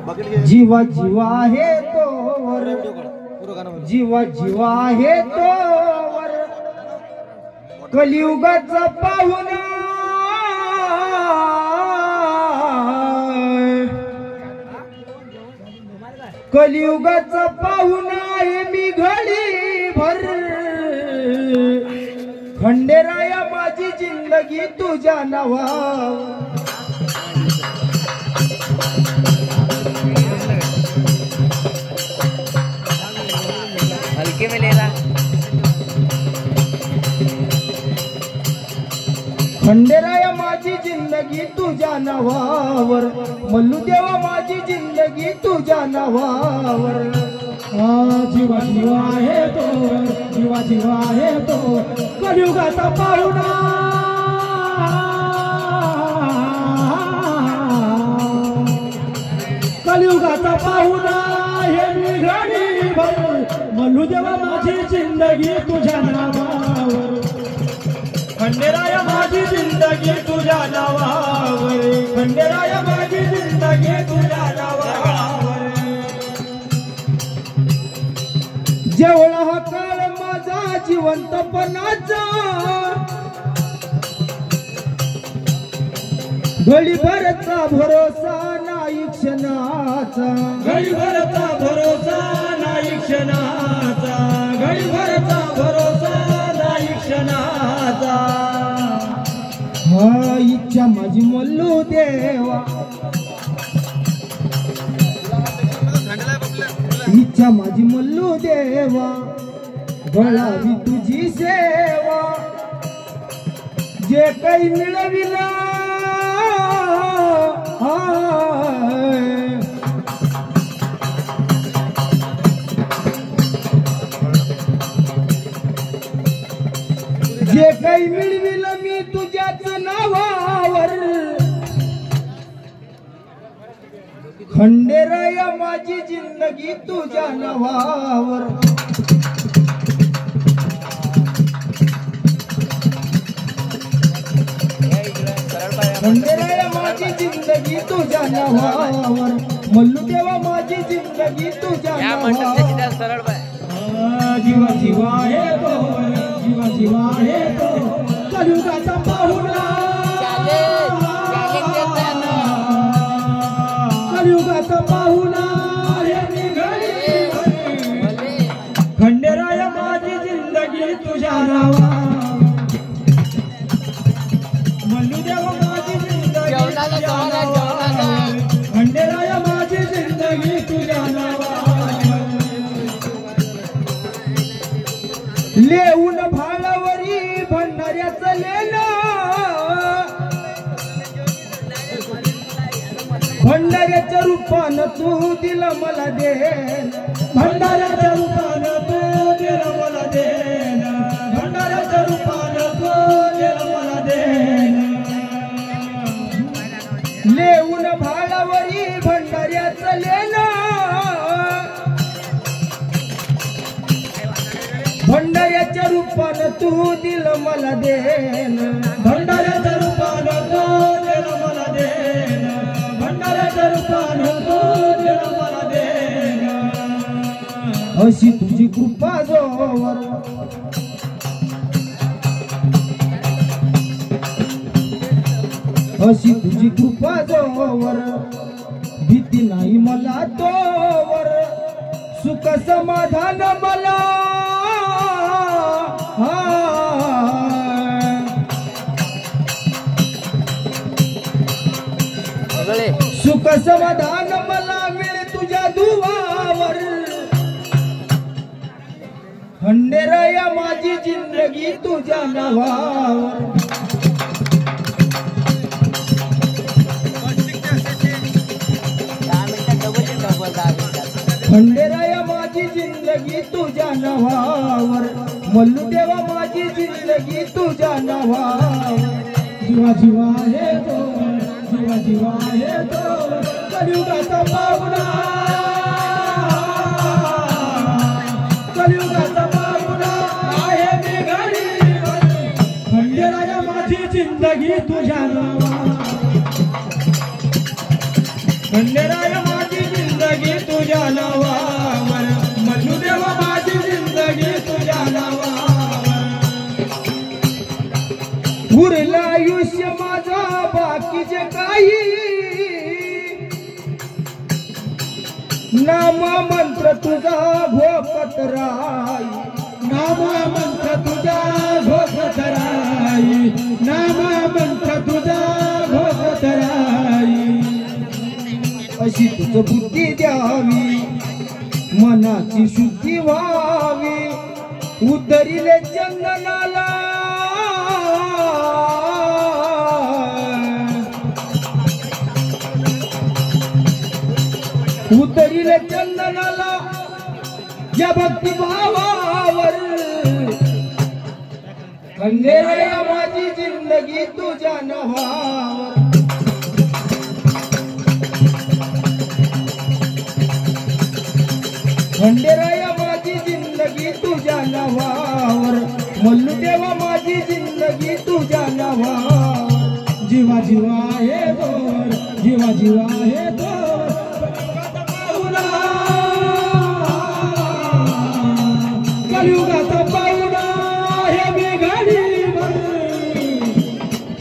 जीवा जीवा आहे तोवर, जीवा जीवा आहे तोवर, कलियुगाचा पाहुणा कलियुगाचा पाहुणा आहे मी घडी भर, खंडेराया माझी जिंदगी तुझ्या नावा, हलके में लेला खंडेराया माझी जिंदगी तुझ्या नावावर, मल्लू देवा माझी जिंदगी तुझ्या नावावर, जीवा जीवा आहे तो, जीवा जीवा आहे तो, कलियुगाचा पाहुणा कलियुगाचा पाहुणा हे मी घडी भर, मल्लू देवा माझी जिंदगी तुझ्या नावावर, खंडेराया माझी जिंदगी तुझ्या नावावर, खंडेराया माझी जिंदगी तुझ्या नावावर, जेवढा हा काळ माझा जिवंतपणाचा, घडीभरचा भरोसा नाही क्षणाचा, घडीभरचा भरोसा नाही क्षणाचा, घडीभरचा भरोसा नाही क्षणाचा, हा इच्छा माझी मल्लू देवा, इच्छा माझी मल्लू देवा, घडावी तुझी सेवा, जे काही मिळविला जे काही मिळविलं मी तुझ्याच नावावर, खंडेराया माझी जिंदगी तुझ्या नावावर, खंडेराया माझी जिंदगी तुझ्या नावावर, मल्लू देवा माझी जिंदगी तुझ्या नावावर, सरळ बाय जीवा जीवा आहे तो, जीवा जीवा आहे तो, कलियुगाचा पाहुणा कलियुगाचा पाहुणा हे मी घडी भर, खंडेराया माझी जिंदगी तुझ्या नावा, मल्लू देवा माझी जिंदगी तुझ्या नावा, खंडेराया माझी जिंदगी तुझ्या नावा, लेऊन भाळावरी भंडाऱ्याचं लेणं, भंडाऱ्याच्या रूपानं तू दिलं मला देण, भंडाऱ्याच्या रूपानं तू दिलं मला देण, भंडाऱ्याच्या रूपानं तू दिलं मला देण, लेऊन भाळावरी भंडाऱ्याचं लेणं, भंडाऱ्याच्या रूपानं तू दिलं मला देण, भंडाऱ्याच्या रूपानं तू दिलं मला देण, भंडाऱ्याच्या रूपानं तू दिलं मला देण, अशी तुझी कृपा जोवर, अशी तुझी कृपा जोवर, भीती नाही मला तोवर, सुख समाधान मला सुख समाधान मला मिळे तुझ्या दुवावर, खंडेराया माझी जिंदगी तुझ्या नावावर, खंडेराया माझी जिंदगी तुझ्या नावावर, मल्लू देवा माझी जिंदगी तुझ्या नावावर, जीवा जीवा आहे तो, जीवा जीवा आहे तो, कलियुगाचा पाहुणा कलियुगाचा पाहुणा आहे मी घडी भर, खंडेराया माझी जिंदगी तुझ्या नावा, खंडेराया माझी जिंदगी तुझ्या नावावर मल्लू देवा माझी जिंदगी तुझ्या नावावर उरलं आयुष्य माझा बाकीचे काही नाम मंत्र तुझा घोकत राई नाम मंत्र तुझा घोषत राई नाम मंत्र तुझा घोषत राई अशी तुझ बुद्धी द्यावी मनाची शुद्धी व्हावी उतरिले चंदनाला उतरिले चंदनाला या भक्ती भावावर खंडेराया माझी जिंदगी तुझ्या नावावर खंडेराया माझी जिंदगी तुझ्या नावावर मल्लू देवा माझी जिंदगी तुझ्या नावावर जीवा जीवा हे दोर जीवा जीवा हे दोर कलियुगाचा पाहुणा हे मेघाडी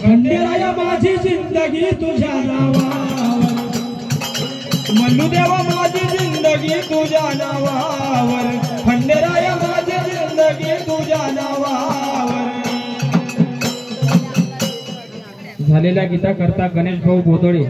खंडेराया माझी जिंदगी तुझ्या नावावर मल्लू देवा माझी जिंदगी तुझ्या नावावर खंडेराया माझी जिंदगी तुझ्या नावावर झालेल्या गीता करता गणेश भाऊ बोदोळे